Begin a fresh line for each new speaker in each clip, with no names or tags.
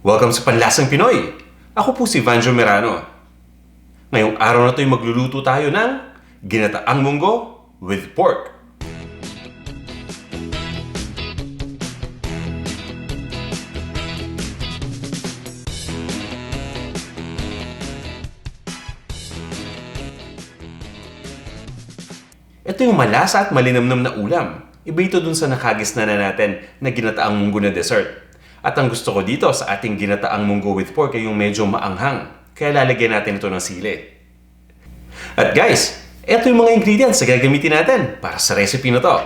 Welcome sa Panlasang Pinoy! Ako po si Vanjo Merano. Ngayong araw na ito'y magluluto tayo ng ginataang munggo with pork. Ito yung malasa at malinamnam na ulam. Iba ito dun sa nakagisna na natin na ginataang munggo na dessert. At ang gusto ko dito sa ating ginataang munggo with pork ay yung medyo maanghang. Kaya lalagyan natin ito ng sili. At guys, ito yung mga ingredients na gagamitin natin para sa recipe na to.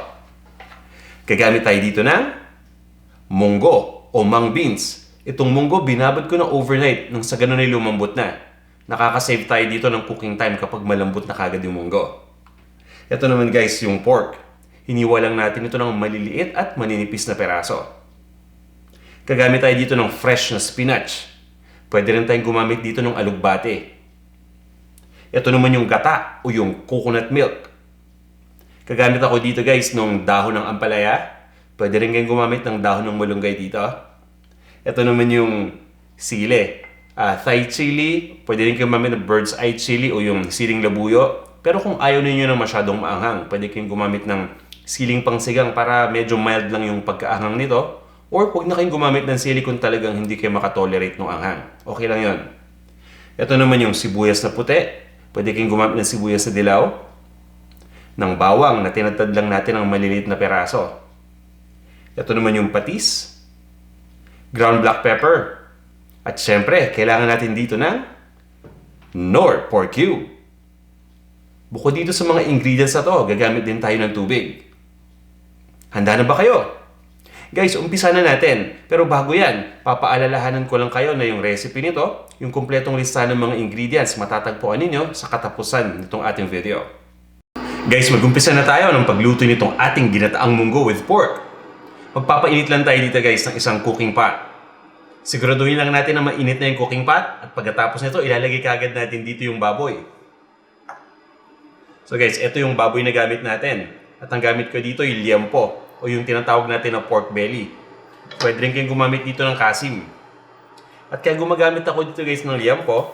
Gagamit tayo dito ng munggo o mung beans. Itong munggo, binabad ko na overnight nang sa ganun ay lumambot na. Nakakasave tayo dito ng cooking time kapag malambot na kagad yung munggo. Ito naman guys yung pork. Hiniwa lang natin ito ng maliliit at maninipis na peraso. Gagamit tayo dito ng fresh na spinach. Pwede rin tayong gumamit dito ng alugbate. Ito naman yung gata o yung coconut milk. Gagamit ako dito guys ng dahon ng ampalaya. Pwede rin kayong gumamit ng dahon ng malunggay dito. Ito naman yung sili. Thai chili. Pwede rin kayong gumamit ng bird's eye chili o yung siling labuyo. Pero kung ayaw ninyo na masyadong maanghang, pwede kayong gumamit ng siling pangsigang para medyo mild lang yung pagkaanghang nito. Or huwag na kayong gumamit ng sili kung talagang hindi kayo makatolerate ng anghang. Okay lang yon. Ito naman yung sibuyas na puti. Pwede kayong gumamit ng sibuyas na dilaw. Ng bawang na tinatad lang natin ng maliliit na peraso. Ito naman yung patis. Ground black pepper. At syempre, kailangan natin dito ng Knorr pork cube. Bukod dito sa mga ingredients na to, gagamit din tayo ng tubig. Handa na ba kayo? Guys, umpisa na natin. Pero bago yan, papaalalahanan ko lang kayo na yung recipe nito, yung kumpletong listahan ng mga ingredients, matatagpuan ninyo sa katapusan nitong ating video. Guys, mag-umpisa na tayo ng pagluto nitong ating ginataang munggo with pork. Magpapainit lang tayo dito guys ng isang cooking pot. Siguraduhin lang natin na mainit na yung cooking pot at pagkatapos nito, ilalagay kagad natin dito yung baboy. So guys, ito yung baboy na gamit natin. At ang gamit ko dito yung liempo o yung tinatawag natin na pork belly. Pwede rin kayong gumamit dito ng kasim. At kaya gumagamit ako dito guys ng liempo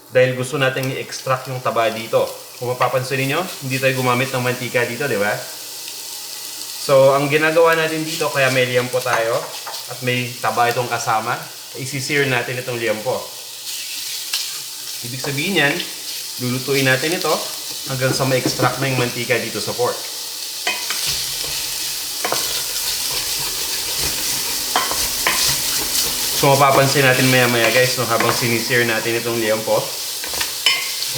dahil gusto natin i-extract yung taba dito. Kung mapapansin niyo, hindi tayo gumamit ng mantika dito, di ba? So, ang ginagawa natin dito, kaya may liempo tayo at may taba itong kasama, isi-sear natin itong liempo. Ibig sabihin yan, lulutuin natin ito hanggang sa ma-extract na yung mantika dito sa pork. So mapapansin natin maya-maya guys, no, habang sinisir natin itong liempo,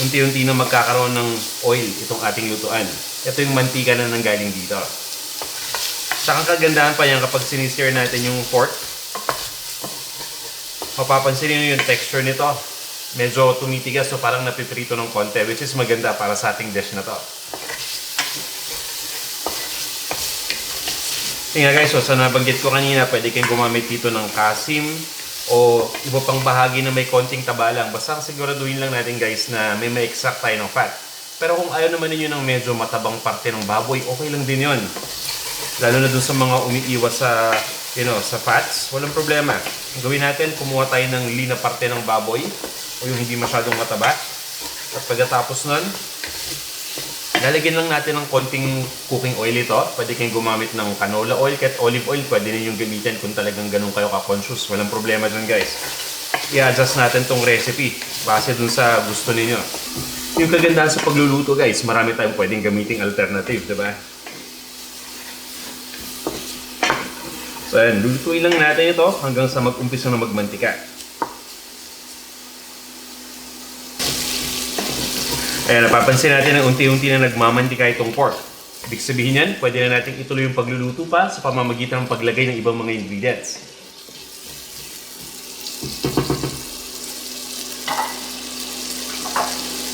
unti-unti na magkakaroon ng oil itong ating lutuan. Ito yung mantika na nanggaling dito. Saka kagandahan pa yan kapag sinisir natin yung pork, mapapansin nyo yung texture nito. Medyo tumitigas, so parang napiprito ng konti, which is maganda para sa ating dish na to. Kaya guys, so sa nabanggit ko kanina, pwede kayong gumamit dito ng kasim o iba pang bahagi na may konting taba lang. Basta siguraduhin lang natin guys na may ma-extract tayo ng fat. Pero kung ayaw naman ninyo ng medyo matabang parte ng baboy, okay lang din yon. Lalo na dun sa mga umiiwas sa, sa fats, walang problema. Ang gawin natin, kumuha tayo ng lean na parte ng baboy o yung hindi masyadong mataba. At pagkatapos nun, lalagyan lang natin ng konting cooking oil ito. Pwede kayong gumamit ng canola oil, kahit olive oil, pwede ninyong gamitin kung talagang ganun kayo ka-conscious. Walang problema dun guys. I-adjust natin tong recipe base dun sa gusto ninyo. Yung kagandahan sa pagluluto guys, marami tayong pwedeng gamiting alternative, diba? So ayan, lulutuin lang natin ito hanggang sa mag-umpisa na magmantika. Ayan, napapansin natin na unti-unti na nagmamantika itong pork. Ibig sabihin yan, pwede na natin ituloy yung pagluluto pa sa pamamagitan ng paglagay ng ibang mga ingredients.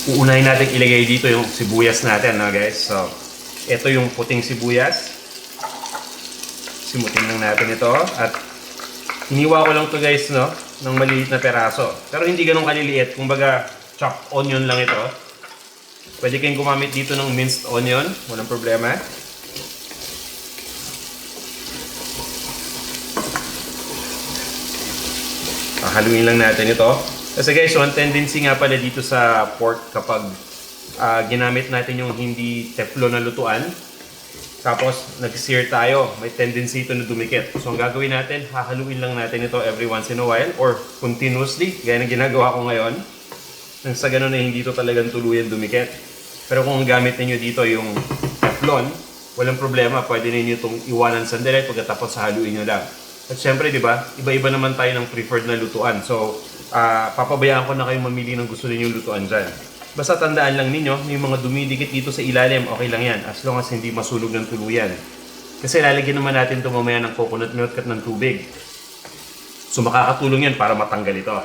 Uunahin natin ilagay dito yung sibuyas natin, no guys? So, ito yung puting sibuyas. Simutin lang natin ito. At hiniwa ko lang to guys, no? Ng maliit na peraso. Pero hindi ganun kaliliit. Kumbaga, chopped onion lang ito. Pwede kayong gumamit dito ng minced onion. Walang problema. Haluin lang natin ito. Kasi guys, one tendency nga pala dito sa pork kapag ginamit natin yung hindi teflon na lutuan, tapos nag-sear tayo, may tendency ito na dumikit. So ang gagawin natin, hahaluin lang natin ito every once in a while or continuously, gaya ng ginagawa ko ngayon. Nang sa ganun na hindi ito talagang tuluyan dumikit. Pero kung gamit niyo dito yung teflon, walang problema, pwede niyo itong iwanan sandali pagkatapos haluin niyo lang. At syempre, di ba, iba-iba naman tayo ng preferred na lutuan. So, papabayaan ko na kayong mamili ng gusto ninyong lutuan dyan. Basta tandaan lang ninyo, yung mga dumidikit dito sa ilalim, okay lang yan. As long as hindi masunog ng tuluyan. Kasi lalagyan naman natin ito mamaya ng coconut milk at ng tubig. So makakatulong yan para matanggal ito.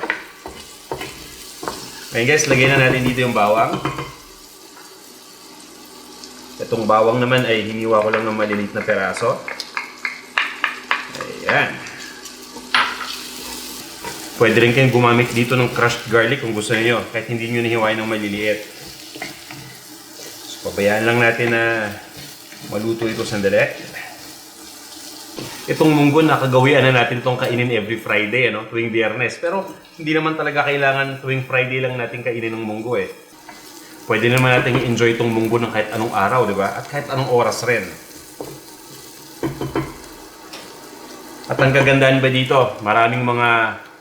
Ngayon guys, lagyan na natin dito yung bawang. Itong bawang naman ay hiniwa ko lang ng maliliit na peraso. Ayan. Pwede rin kayong gumamit dito ng crushed garlic kung gusto niyo, kahit hindi niyo nahiwain ng maliliit. So, pabayaan lang natin na maluto ito sandali. Itong munggo, nakagawian na natin itong kainin every Friday, tuwing Biyernes. Pero hindi naman talaga kailangan tuwing Friday lang natin kainin ng munggo eh. Pwede naman natin i-enjoy itong munggo ng kahit anong araw, di ba? At kahit anong oras rin. At ang kagandahan ba dito, maraming mga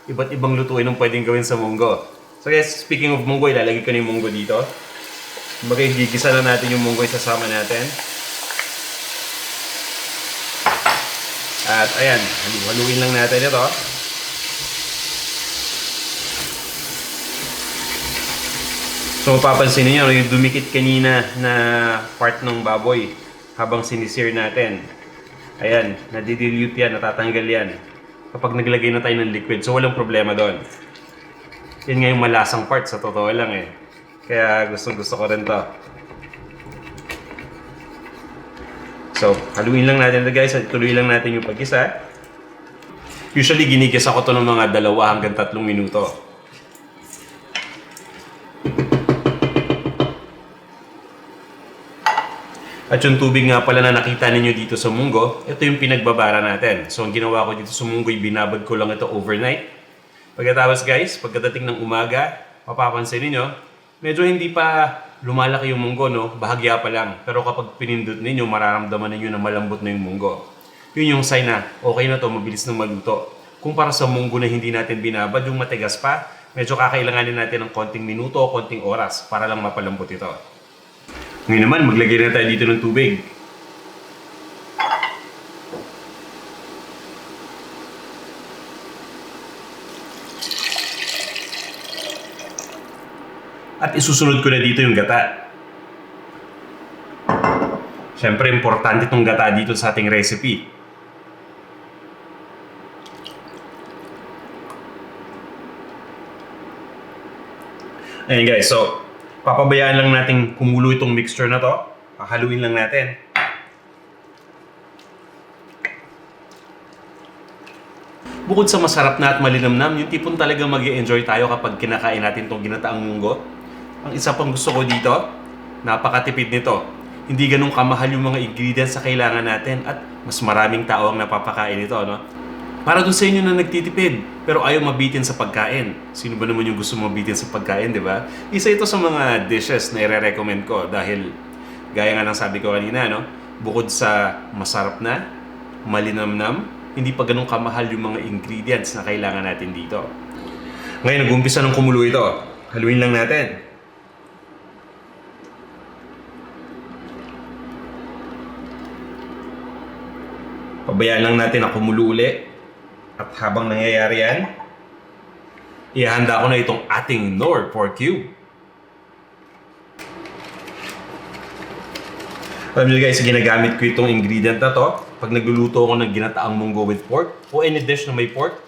iba't ibang lutuin ang pwedeng gawin sa munggo. So guys, speaking of munggo, ilalagay ko na yung munggo dito. Kumbaga, gigisa na natin yung munggo, isasama natin. At ayan, haluin lang natin ito. So mapapansin niyo yung dumikit kanina na part ng baboy habang sinisir natin. Ayan, nadidilute yan, natatanggal yan kapag naglagay na tayo ng liquid. So walang problema doon. Yan nga yung malasang part, sa totoo lang eh. Kaya gusto ko rin to. So, haluin lang natin ito guys at tuloy lang natin yung pag-isa. Usually ginigisa ko to ng mga 2 hanggang 3 minuto. At yung tubig nga pala na nakita ninyo dito sa munggo, ito yung pinagbabara natin. So ang ginawa ko dito sa munggo, binabad ko lang ito overnight. Pagkatapos guys, pagkadating ng umaga, mapapansin niyo, medyo hindi pa lumalaki yung munggo, bahagya pa lang. Pero kapag pinindot ninyo, mararamdaman ninyo na malambot na yung munggo. Yun yung sign na okay na to, mabilis na maluto. Kumpara sa munggo na hindi natin binabad, yung matigas pa, medyo kakailanganin natin ng konting minuto o konting oras para lang mapalambot ito. Ngayon naman, maglagay na tayo dito ng tubig. At isusunod ko na dito yung gata. Siyempre, importante itong gata dito sa ating recipe. Ayan guys, so papabayaan lang natin kumulo itong mixture na to. Haluin lang natin. Bukod sa masarap na at malinamnam, yung tipong talagang mag-i-enjoy tayo kapag kinakain natin itong ginataang munggo. Ang isa pang gusto ko dito, napakatipid nito. Hindi ganun kamahal yung mga ingredients sa kailangan natin at mas maraming tao ang napapakain ito, Para dun sa inyo na nagtitipid, pero ayaw mabitin sa pagkain. Sino ba naman yung gusto mabitin sa pagkain, di ba? Isa ito sa mga dishes na i-recommend ko dahil, gaya nga ng sabi ko kanina, bukod sa masarap na, malinamnam, hindi pa ganun kamahal yung mga ingredients na kailangan natin dito. Ngayon, nag-umpisa ng kumulo ito. Haluin lang natin. Pabayaan lang natin na kumulo uli. At habang nangyayari yan, ihanda ko na itong ating Knorr pork cube. Alam nyo guys, ginagamit ko itong ingredient na to pag nagluluto ako ng ginataang munggo with pork o any dish na may pork.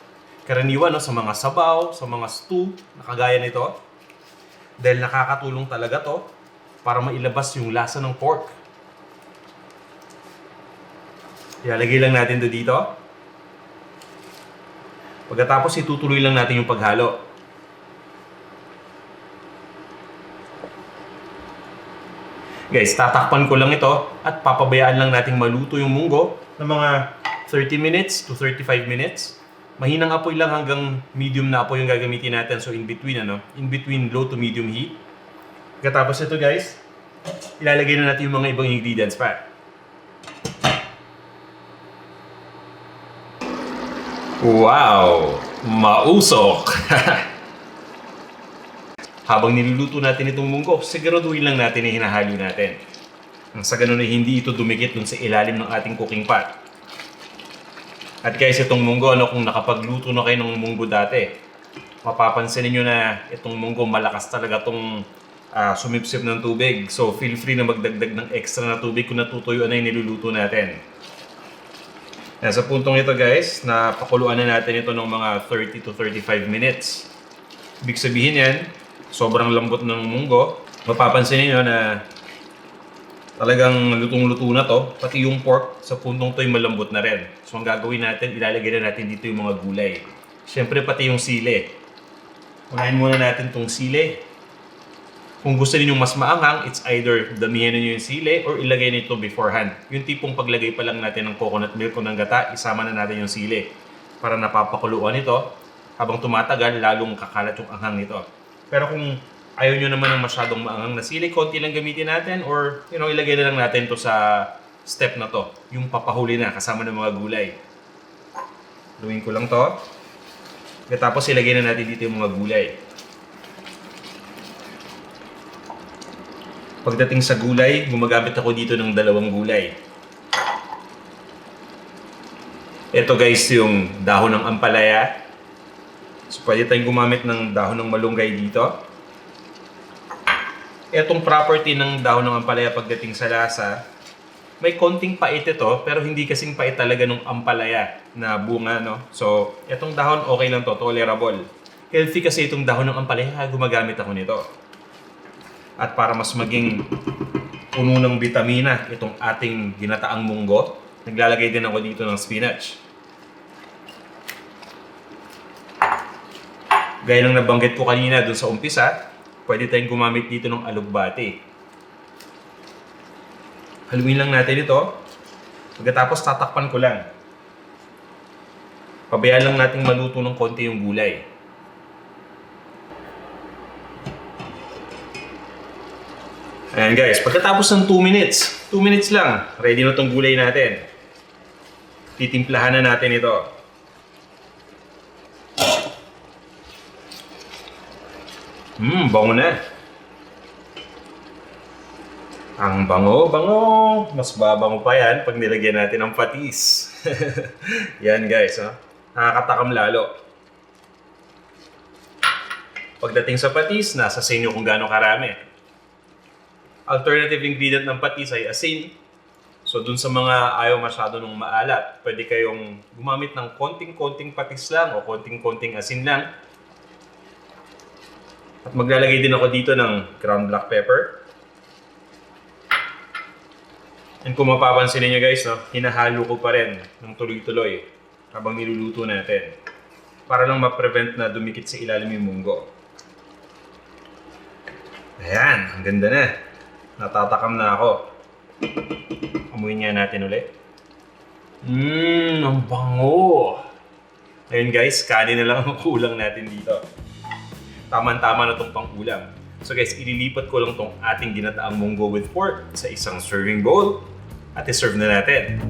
Karaniwan sa mga sabaw, sa mga stew, nakagaya nito. Dahil nakakatulong talaga to para mailabas yung lasa ng pork. Ilalagay lang natin to dito. Pagkatapos itutuloy lang natin yung paghalo. Guys, tatakpan ko lang ito at papabayaan lang nating maluto yung munggo ng mga 30 minutes to 35 minutes. Mahinang apoy lang hanggang medium na apoy yung gagamitin natin. So in between low to medium heat. Pagkatapos ito guys, ilalagay na natin yung mga ibang ingredients pa. Wow! Mausok! Habang niluluto natin itong munggo, siguraduhin lang natin na hinahalo natin. Sa ganun ay hindi ito dumikit dun sa ilalim ng ating cooking pot. At guys, itong munggo, kung nakapagluto na kayo ng munggo dati, mapapansin niyo na itong munggo malakas talaga itong sumipsip ng tubig. So feel free na magdagdag ng extra na tubig kung natutuyuan na yung niluluto natin. Sa puntong ito guys, napakuluan na natin ito ng mga 30 to 35 minutes. Ibig sabihin yan, sobrang lambot ng munggo. Mapapansin niyo na talagang lutong-luto na to, pati yung pork sa puntong to ay malambot na rin. So ang gagawin natin, ilalagay na natin dito yung mga gulay. Siyempre pati yung sili. Unahin muna natin tong sili. Kung gusto niyo mas maanghang, it's either damihan niyo yung sili or ilagay nito beforehand. Yung tipong paglagay pa lang natin ng coconut milk o ng gata, isama na natin yung sili. Para napapakuluan ito, habang tumatagal, lalong kakalat yung anghang nito. Pero kung ayaw nyo naman ng masyadong maanghang na sili, konti lang gamitin natin or ilagay na lang natin to sa step na to. Yung papahuli na kasama ng mga gulay. Luwin ko lang to. Tapos ilagay na natin dito yung mga gulay. Pagdating sa gulay, gumagamit ako dito ng 2 gulay. Ito guys yung dahon ng ampalaya. So pwede tayong gumamit ng dahon ng malunggay dito. Etong property ng dahon ng ampalaya pagdating sa lasa, may konting pait ito, pero hindi kasing pait talaga ng ampalaya na bunga, no? So, etong dahon okay lang to, tolerable. Healthy kasi itong dahon ng ampalaya, gumagamit ako nito. At para mas maging puno ng bitamina itong ating ginataang munggo, naglalagay din ako dito ng spinach. Gaya ng nabanggit ko kanina dun sa umpisa, pwede tayong gumamit dito ng alugbati. Haluin lang natin ito. Pagkatapos tatakpan ko lang. Pabayaan lang natin maluto ng konti yung gulay. Ayan guys, pagkatapos ng 2 minutes, 2 minutes lang, ready na itong gulay natin. Titimplahan na natin ito. Bango na. Ang bango. Mas babango pa yan pag nilagyan natin ng patis. Yan guys, nakakatakam lalo. Pagdating sa patis, nasa sa inyo kung gaano karami. Alternative ingredient ng patis ay asin. So dun sa mga ayaw masyado ng maalat, pwede kayong gumamit ng konting-konting patis lang o konting-konting asin lang. At maglalagay din ako dito ng ground black pepper. And kung mapapansin niyo guys, hinahalo ko pa rin ng tuloy-tuloy habang niluluto natin. Para lang ma-prevent na dumikit sa ilalim yung munggo. Ayan, ang ganda na. Natatakam na ako. Amuyin nga natin ulit. Ang bango. Ayun guys, kanin na lang ang kulang natin dito. Tama-tama na itong pang-ulam. So guys, ililipat ko lang itong ating ginataang munggo with pork sa isang serving bowl at i-serve na natin.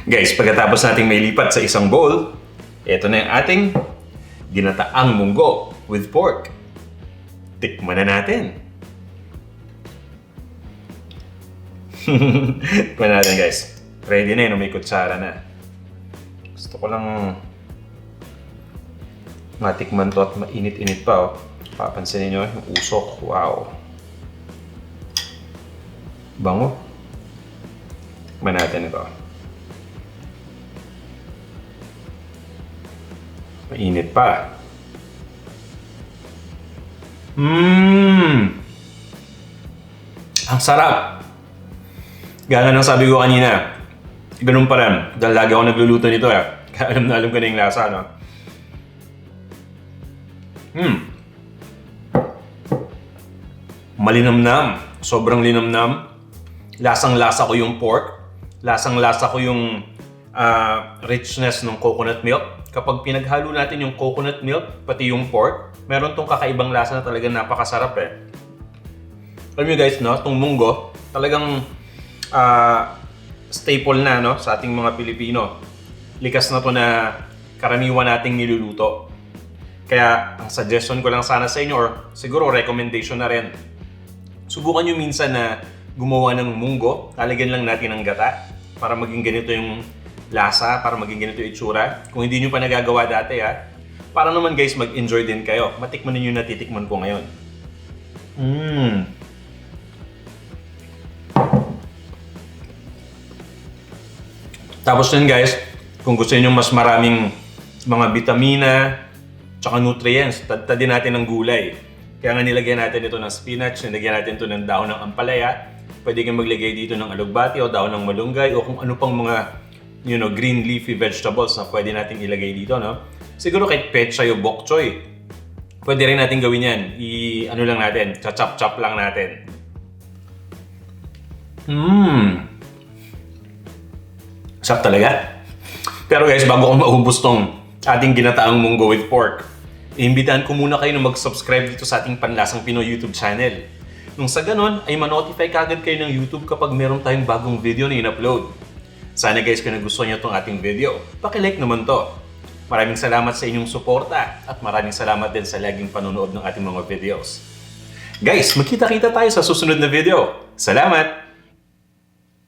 Guys, pagkatapos nating may lipat sa isang bowl, ito na yung ating ginataang munggo with pork. Tikman na natin. Tikman natin guys. Ready na yun, may kutsara na. Gusto ko lang matikman to at mainit-init pa. Papansinin nyo yung usok. Wow. Bango. Tikman natin ito. Mainit pa. Ang sarap. Gana nang sabi ko kanina. Ganun pa rin. Dahil lagi ako nagluluto nito Kaya alam na alam ko na yung lasa, no? Malinamnam. Sobrang linamnam. Lasang-lasa ko yung pork. Lasang-lasa ko yung richness ng coconut milk. Kapag pinaghalo natin yung coconut milk, pati yung pork, meron tong kakaibang lasa na talagang napakasarap eh. Alam nyo guys, no? Itong munggo, talagang staple na no? Sa ating mga Pilipino. Likas na to na karaniwan nating niluluto. Kaya ang suggestion ko lang sana sa inyo, or siguro recommendation na rin, subukan nyo minsan na gumawa ng munggo, lalagyan lang natin ng gata para maging ganito yung lasa, para maging ganito yung itsura. Kung hindi nyo pa nagagawa dati para naman guys mag-enjoy din kayo. Matikman ninyo yung natitikman ko ngayon. Tapos din guys, kung gusto niyo mas maraming mga vitamina, tsaka nutrients, tadtadin natin ng gulay. Kaya nga nilagyan natin ito ng spinach, nilagyan natin ito ng dahon ng ampalaya. Pwede kang maglagay dito ng alugbati o dahon ng malunggay o kung ano pang mga green leafy vegetables na pwede natin ilagay dito, no? Siguro kahit pechay o bok choy. Pwede rin natin gawin yan. Ano lang natin, chop-chop lang natin. Sarap talaga. Pero guys, bago ko maubos tong ating ginataang munggo with pork, iimbitahan ko muna kayo na mag-subscribe dito sa ating Panlasang Pinoy YouTube channel. Nung sa ganon, ay ma-notify kagad kayo ng YouTube kapag meron tayong bagong video na in-upload. Sana guys, kung nagustuhan nyo itong ating video, paki-like naman to. Maraming salamat sa inyong suporta at maraming salamat din sa laging panonood ng ating mga videos. Guys, magkita-kita tayo sa susunod na video. Salamat!